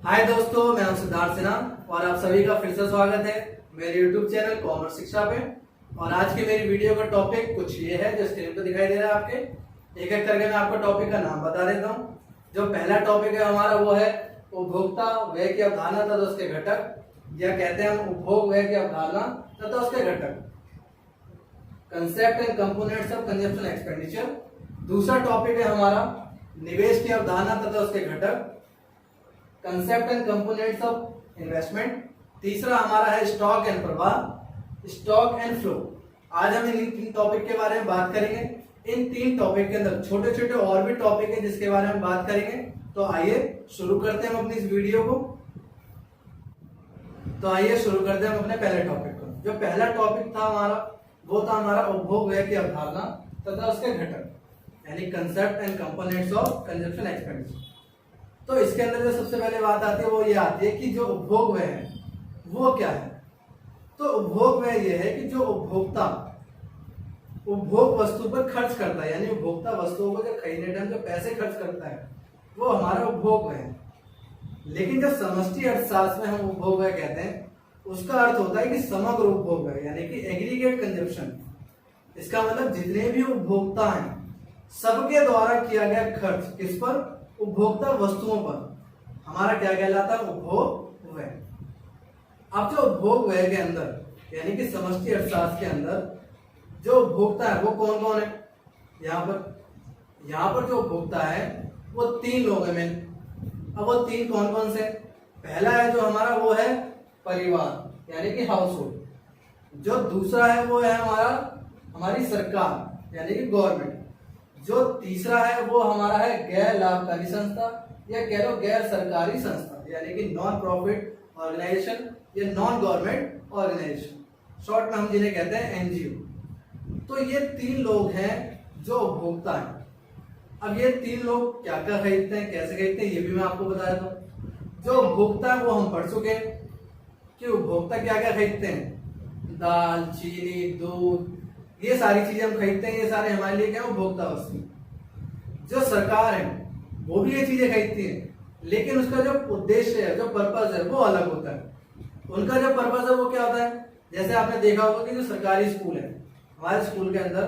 हाय दोस्तों, मैं हूं सिद्धार्थ सिन्हा और आप सभी का फिर से स्वागत है मेरे YouTube चैनल कॉमर्स शिक्षा पे। और आज की मेरी वीडियो का टॉपिक कुछ ये है जो स्क्रीन पे दिखाई दे रहा है आपके। एक एक करके मैं आपको टॉपिक का नाम बता देता हूँ। जो पहला टॉपिक है हमारा वो है उपभोक्ता व्यय की अवधारणा तथा उसके घटक, या कहते हैं हम उपभोग व्यय की अवधारणा तथा उसके घटक, concept and components of consumption expenditure. दूसरा टॉपिक है हमारा निवेश की अवधारणा तथा उसके घटक, concept and components of investment. तीसरा हमारा है स्टॉक एंड प्रवाह, स्टॉक एंड फ्लो। आज हम इन तीन टॉपिक के बारे में बात करेंगे। इन तीन टॉपिक के अंदर छोटे छोटे और भी टॉपिक है जिसके बारे में बात करेंगे। तो आइए शुरू करते हैं हम अपनी इस वीडियो को। तो आइए शुरू करते हैं हम अपने पहले टॉपिक को। जो पहला टॉपिक था हमारा वो था हमारा उपभोग व्यय की अवधारणा तथा उसके घटक, यानी concept and components of consumption expenditure. तो इसके अंदर जो सबसे पहले बात आती है वो ये आती है कि जो उपभोग व्यय है वो क्या है। तो उपभोग व्यय ये है कि जो उपभोक्ता उपभोग वस्तु पर खर्च करता है, यानी उपभोक्ता वस्तुओं को जो खरीदने टाइम जो पैसे खर्च करता है वो हमारा उपभोग व्यय है। लेकिन जब समष्टि अर्थशास्त्र में हम उपभोग व्यय कहते हैं उसका अर्थ होता है कि समग्र उपभोग व्यय, यानी कि एग्रीगेट कंजप्शन। इसका मतलब जितने भी उपभोक्ता हैं सबके द्वारा किया गया खर्च किस पर, उपभोक्ता वस्तुओं पर, हमारा क्या कहलाता है, उपभोग व्यय। अब जो उपभोग व्यय के अंदर यानी कि समष्टि अर्थशास्त्र के अंदर जो उपभोक्ता है वो कौन कौन है। यहाँ पर जो उपभोक्ता है वो तीन लोग हैं मेन। अब वो तीन कौन कौन से, पहला है जो हमारा वो है परिवार, यानी कि हाउस होल्ड। जो दूसरा है वो है हमारी सरकार, यानी कि गवर्नमेंट। जो तीसरा है वो हमारा है गैर लाभकारी संस्था, या कह लो गैर सरकारी संस्था, यानी कि नॉन प्रॉफिट ऑर्गेनाइजेशन या नॉन गवर्नमेंट ऑर्गेनाइजेशन, शॉर्ट में हम जिन्हें कहते हैं एनजीओ। तो ये तीन लोग हैं जो उपभोक्ता हैं। अब ये तीन लोग क्या क्या खरीदते हैं, कैसे खरीदते हैं, ये भी मैं आपको बता देता हूँ। जो उपभोक्ता है वो हम पढ़ चुके हैं कि उपभोक्ता क्या क्या खरीदते हैं, दाल, चीनी, दूध, ये सारी चीजें हम खरीदते हैं। ये सारे हमारे लिए क्या है, उपभोक्ता वस्तु। जो सरकार है वो भी ये चीजें खरीदती है, लेकिन उसका जो उद्देश्य है, जो पर्पस है वो अलग होता है। उनका जो पर्पस है वो क्या होता है, जैसे आपने देखा होगा कि जो सरकारी स्कूल है, हमारे स्कूल के अंदर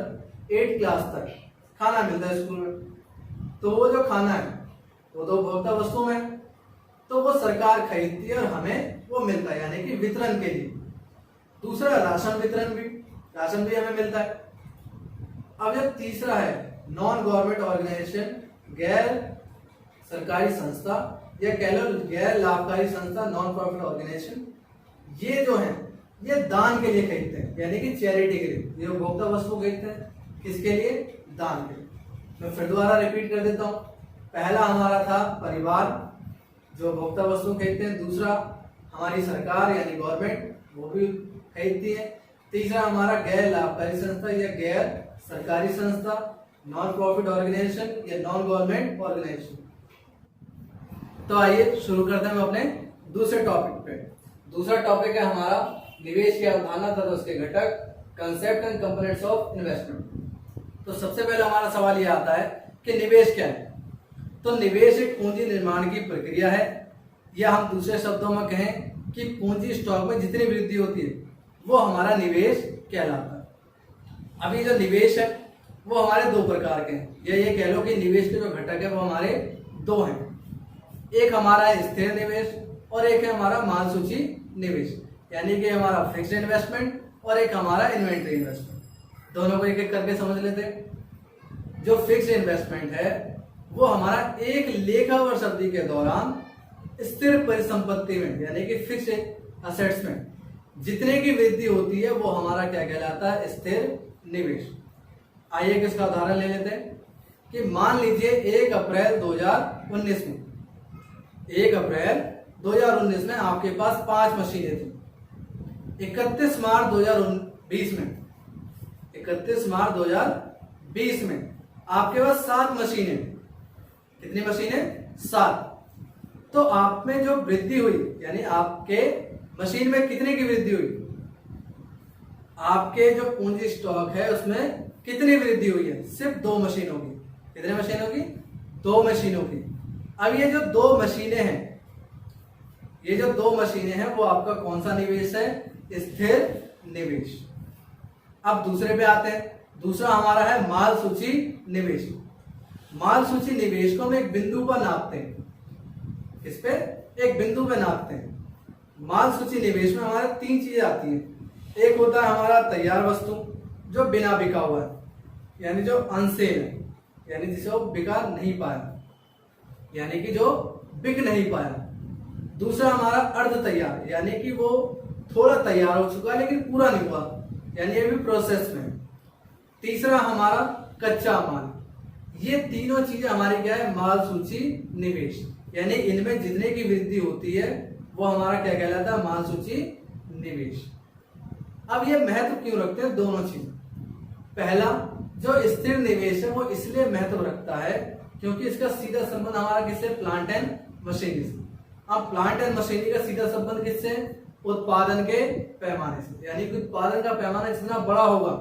8 क्लास तक खाना मिलता है स्कूल में। तो वो जो खाना है वो तो उपभोक्ता वस्तु में, तो वो सरकार खरीदती है और हमें वो मिलता है, यानी कि वितरण के लिए। दूसरा राशन वितरण भी, राशन भी हमें मिलता है। अब जो तीसरा है नॉन गवर्नमेंट ऑर्गेनाइजेशन, गैर सरकारी संस्था, या कह लो गैर लाभकारी संस्था, नॉन प्रॉफिट ऑर्गेनाइजेशन। ये जो है ये दान के लिए खरीदते हैं, यानी कि चैरिटी के लिए। ये उपभोक्ता वस्तु खरीदते हैं किसके लिए, दान के लिए। मैं फिर दोबारा रिपीट कर देता हूँ। पहला हमारा था परिवार जो उपभोक्ता वस्तु खरीदते हैं। दूसरा हमारी सरकार यानी गवर्नमेंट, वो भी खरीदती है। तीसरा हमारा गैर लाभकारी संस्था या गैर सरकारी संस्था, नॉन प्रॉफिट ऑर्गेनाइजेशन या नॉन गवर्नमेंट ऑर्गेनाइजेशन। तो आइए शुरू करते हैं हम अपने दूसरे टॉपिक पे। दूसरा टॉपिक है हमारा निवेश की अवधारणा तथा उसके घटक, concept and components of investment. तो सबसे पहले हमारा सवाल ये आता है कि निवेश क्या है। तो निवेश एक पूंजी निर्माण की प्रक्रिया है, या हम दूसरे शब्दों में कहें कि पूंजी स्टॉक में जितनी वृद्धि होती है वो हमारा निवेश कहलाता है। अभी जो निवेश है वो हमारे दो प्रकार के हैं, या ये कह लो कि निवेश के जो घटक है वो हमारे दो हैं। एक हमारा है स्थिर निवेश और एक है हमारा मान सूची निवेश, यानी कि हमारा फिक्स्ड इन्वेस्टमेंट और एक हमारा इन्वेंटरी इन्वेस्टमेंट। दोनों को एक एक करके समझ लेते हैं। जो फिक्स्ड इन्वेस्टमेंट है वो हमारा एक लेखा वर्ष अवधि के दौरान स्थिर परिसंपत्ति में, यानी कि फिक्स्ड असेट्स में जितने की वृद्धि होती है वो हमारा क्या कहलाता है, स्थिर निवेश। आइए इसका उदाहरण ले लेते हैं कि मान लीजिए 1 अप्रैल 2019 में 1 अप्रैल 2019 में आपके पास 5 मशीनें थी। 31 मार्च 2020 में 31 मार्च 2020 में आपके पास 7 मशीनें। कितनी मशीनें, 7। तो आप में जो वृद्धि हुई, यानी आपके मशीन में कितने की वृद्धि हुई, आपके जो पूंजी स्टॉक है उसमें कितनी वृद्धि हुई है, सिर्फ 2 मशीनों की। कितने मशीनों की, 2 मशीनों की। अब ये जो 2 मशीनें हैं ये जो दो मशीनें हैं वो आपका कौन सा निवेश है? स्थिर निवेश। अब दूसरे पे आते हैं। दूसरा हमारा है माल सूची निवेश। माल सूची निवेश को हम एक बिंदु पर नापते हैं। इस पे एक बिंदु पे नापते हैं। माल सूची निवेश में हमारे तीन चीजें आती हैं। एक होता है हमारा तैयार वस्तु जो बिना बिका हुआ है, यानी जो अनसेल है, यानी जिसे वो बिका नहीं पाया, यानी कि जो बिक नहीं पाया। दूसरा हमारा अर्ध तैयार, यानी कि वो थोड़ा तैयार हो चुका है लेकिन पूरा नहीं हुआ, यानी ये भी प्रोसेस में। तीसरा हमारा कच्चा माल। ये तीनों चीजें हमारी क्या है? माल सूची निवेश, यानी इनमें जितने की वृद्धि होती है वो हमारा क्या कहलाता है? माल सूची निवेश। अब ये महत्व क्यों रखते हैं दोनों चीज? पहला, जो स्थिर निवेश है वो इसलिए महत्व रखता है क्योंकि इसका सीधा संबंध हमारा किससे? प्लांट एंड मशीनरी से। अब प्लांट एंड मशीनरी का सीधा संबंध किससे? उत्पादन के पैमाने से, यानी कि उत्पादन का पैमाना जितना बड़ा होगा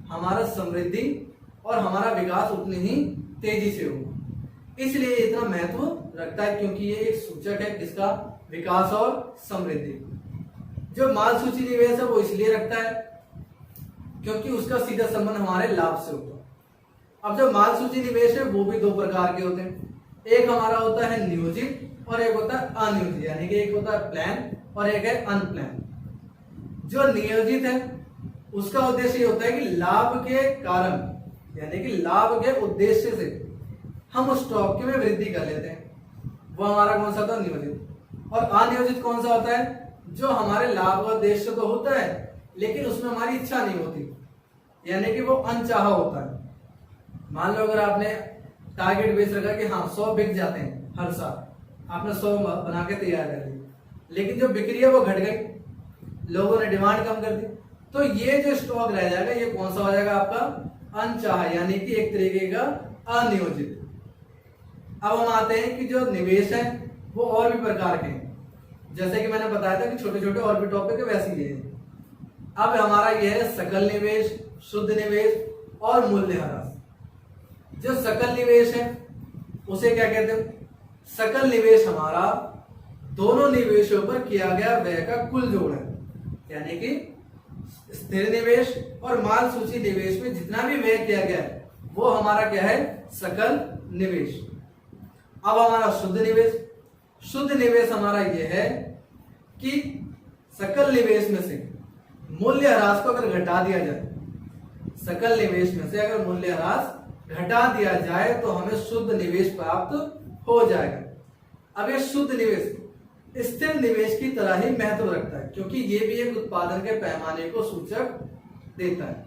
हमारा समृद्धि और हमारा विकास उतनी ही तेजी से होगा। इसलिए इतना महत्व रखता है क्योंकि ये एक सूचक है किसका? विकास और समृद्धि। जो माल सूची निवेश है वो इसलिए रखता है क्योंकि उसका सीधा संबंध हमारे लाभ से होता है। अब जो माल सूची निवेश है वो भी दो प्रकार के होते हैं। एक हमारा होता है नियोजित और एक होता है अनियोजित, यानी कि एक होता है प्लान और एक है अनप्लान। जो नियोजित है उसका उद्देश्य ये होता है कि लाभ के कारण, यानी कि लाभ के उद्देश्य से हम उस स्टॉक में वृद्धि कर लेते हैं, वो हमारा कौन सा होता है? नियोजित। और अनियोजित कौन सा होता है? जो हमारे लाभ का उद्देश्य तो होता है लेकिन उसमें हमारी इच्छा नहीं होती, यानी कि वो अनचाहा होता है। मान लो अगर आपने टारगेट बेच रखा कि हाँ 100 बिक जाते हैं हर साल, आपने 100 बना के तैयार कर ली, लेकिन जो बिक्री है वो घट गई, लोगों ने डिमांड कम कर दी, तो ये जो स्टॉक रह जाएगा ये कौन सा हो जाएगा? आपका अनचाहा, यानी कि एक तरीके का अनियोजित। अब हम आते हैं कि जो निवेश है वो और भी प्रकार के हैं, जैसे कि मैंने बताया था कि छोटे छोटे और भी टॉपिक है वैसे ही है। अब हमारा ये है सकल निवेश, शुद्ध निवेश और मूल्यह्रास। जो सकल निवेश है उसे क्या कहते हैं? सकल निवेश हमारा दोनों निवेशों पर किया गया व्यय का कुल जोड़ है, यानी कि स्थिर निवेश और माल सूची निवेश में जितना भी व्यय किया गया है वो हमारा क्या है? सकल निवेश। अब हमारा शुद्ध निवेश। शुद्ध निवेश हमारा यह है कि सकल निवेश में से मूल्यह्रास को अगर घटा दिया जाए, सकल निवेश में से अगर मूल्यह्रास घटा दिया जाए तो हमें शुद्ध निवेश प्राप्त हो जाएगा। अब ये शुद्ध निवेश स्थिर निवेश की तरह ही महत्व रखता है क्योंकि ये भी एक उत्पादन के पैमाने को सूचक देता है,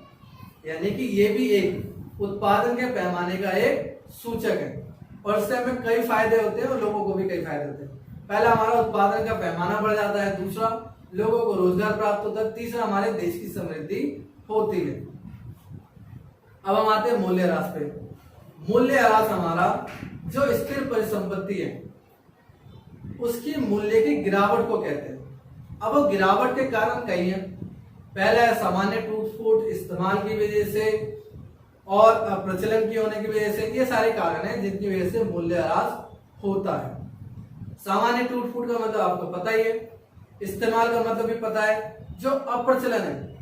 यानी कि ये भी एक उत्पादन के पैमाने का एक सूचक है और इससे हमें कई फायदे होते हैं और लोगों को भी कई फायदे होते हैं। पहला, हमारा उत्पादन का पैमाना बढ़ जाता है। दूसरा, लोगों को रोजगार प्राप्त होता है। तीसरा, हमारे देश की समृद्धि होती है। अब हम आते हैं मूल्यह्रास पे। मूल्यह्रास हमारा जो स्थिर परिसंपत्ति है उसकी मूल्य की गिरावट को कहते हैं। अब वो गिरावट के कारण कई हैं। पहला है सामान्य टूट फूट, इस्तेमाल की वजह से और प्रचलन की होने की वजह से, ये सारे कारण हैं जिनकी वजह से मूल्यह्रास होता है। सामान्य टूट फूट का मतलब आपको पता ही है, इस्तेमाल का मतलब भी पता है। जो अप्रचलन है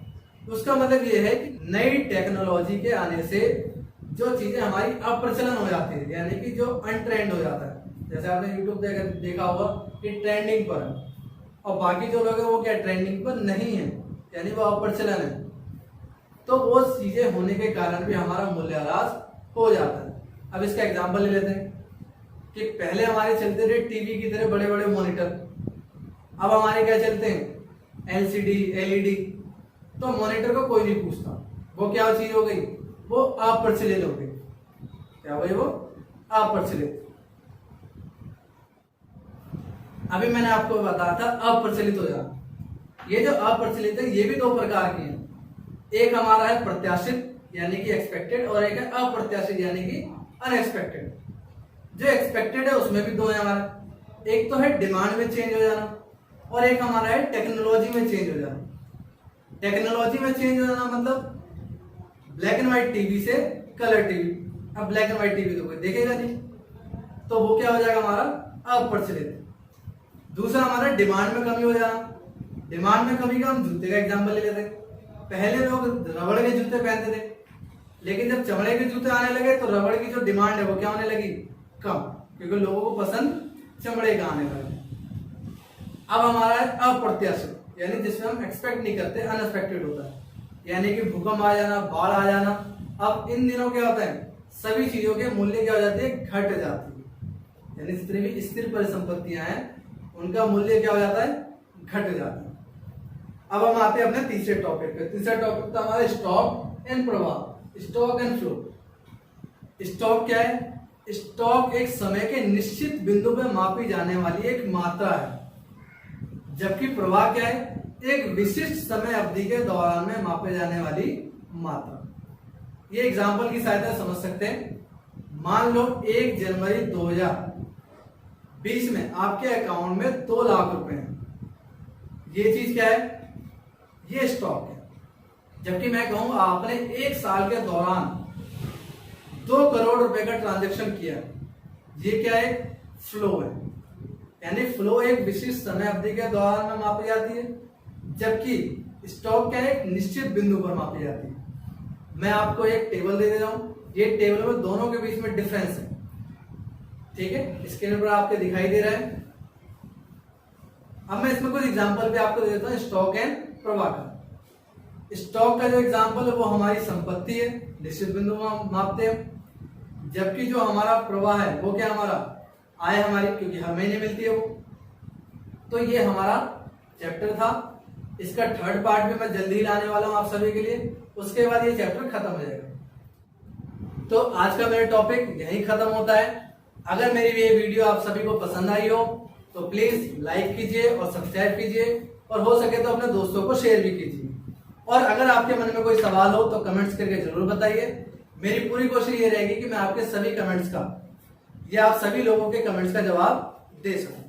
उसका मतलब ये है कि नई टेक्नोलॉजी के आने से जो चीजें हमारी अप्रचलन हो जाती है, यानी कि जो अनट्रेंड हो जाता है। जैसे आपने यूट्यूब देखा होगा कि ट्रेंडिंग पर है और बाकी जो लोग हैं वो क्या ट्रेंडिंग पर नहीं है, यानी वो अप्रचलन है, तो वो चीजें होने के कारण भी हमारा मूल्यह्रास हो जाता है। अब इसका एग्जांपल ले लेते हैं कि पहले हमारे चलते थे टीवी की तरह बड़े बड़े मॉनिटर, अब हमारे क्या चलते हैं? LCD, LED. तो मॉनिटर को कोई नहीं पूछता, वो क्या चीज हो गई? वो अप्रचलित हो गई। क्या हुई? वो अप्रचलित। अभी मैंने आपको बताया था अप्रचलित हो जाना। ये जो अप्रचलित है ये भी दो प्रकार की है। एक हमारा है प्रत्याशित यानी कि एक्सपेक्टेड और एक है अप्रत्याशित यानी कि अनएक्सपेक्टेड। जो एक्सपेक्टेड है उसमें भी दो है हमारे, एक तो है डिमांड में चेंज हो जाना और एक हमारा है टेक्नोलॉजी में चेंज हो जाना। टेक्नोलॉजी में चेंज हो जाना मतलब ब्लैक एंड व्हाइट टीवी से कलर टीवी। अब ब्लैक एंड व्हाइट टीवी तो कोई देखेगा नहीं, तो वो क्या हो जाएगा? हमारा अप्रचलित। दूसरा हमारा डिमांड में कमी हो जाना। डिमांड में कमी का हम जूते का एग्जांपल ले लेते हैं। पहले लोग रबड़ के जूते पहनते थे, लेकिन जब चमड़े के जूते आने लगे तो रबड़ की जो डिमांड है वो क्या होने लगी, कम, क्योंकि लोगों को पसंद चमड़े का आने लगे। अब हमारा है अप्रत्याशित, यानी जिसमें हम एक्सपेक्ट नहीं करते, अनएक्सपेक्टेड होता है, यानी कि भूकंप आ जाना, बाढ़ आ जाना। अब इन दिनों क्या होता है, सभी चीजों के मूल्य क्या हो जाते हैं, घट जाती है, यानी जितनी भी स्थिर परिसंपत्तियां हैं उनका मूल्य क्या हो जाता है, घट जाता है। अब हम आते हैं अपने तीसरे टॉपिक पे। तीसरा टॉपिक था हमारा स्टॉक एंड प्रवाह, स्टॉक एंड फ्लो। स्टॉक क्या है, स्टॉक एक समय के निश्चित बिंदु पे मापी जाने वाली एक मात्रा है, जबकि प्रवाह क्या है, एक विशिष्ट समय अवधि के दौरान में मापे जाने वाली मात्रा। ये एग्जांपल की सहायता समझ सकते हैं। मान लो 1 जनवरी 2020 में आपके अकाउंट में 2 लाख रुपए हैं। ये चीज क्या है, ये स्टॉक है। जबकि मैं कहूं आपने 1 साल के दौरान 2 करोड़ रुपए का ट्रांजैक्शन किया, ये क्या है, फ्लो है। यानी फ्लो एक विशिष्ट समय अवधि के दौरान में मापी जाती है, जबकि स्टॉक क्या है, एक निश्चित बिंदु पर मापी जाती है। मैं आपको एक टेबल दे रहा हूं, ये टेबल में दोनों के बीच में डिफरेंस है, ठीक है, स्क्रीन पर आपके दिखाई दे रहा है। अब मैं इसमें कुछ एग्जांपल भी आपको दे देता हूं स्टॉक एंड प्रवाह का। स्टॉक का जो एग्जांपल है वो हमारी संपत्ति है, निश्चित बिंदु में मापते हैं, जबकि जो हमारा प्रवाह है वो क्या, हमारा आय हमारी, क्योंकि हर महीने मिलती है वो। तो ये हमारा चैप्टर था। इसका थर्ड पार्ट भी मैं जल्दी ही लाने वाला हूं आप सभी के लिए, उसके बाद ये चैप्टर खत्म हो जाएगा। तो आज का मेरा टॉपिक यहीं खत्म होता है। अगर मेरी ये वीडियो आप सभी को पसंद आई हो तो प्लीज लाइक कीजिए और सब्सक्राइब कीजिए, और हो सके तो अपने दोस्तों को शेयर भी कीजिए। और अगर आपके मन में कोई सवाल हो तो कमेंट्स करके जरूर बताइए। मेरी पूरी कोशिश ये रहेगी कि मैं आपके सभी कमेंट्स का, या आप सभी लोगों के कमेंट्स का जवाब दे सकूं।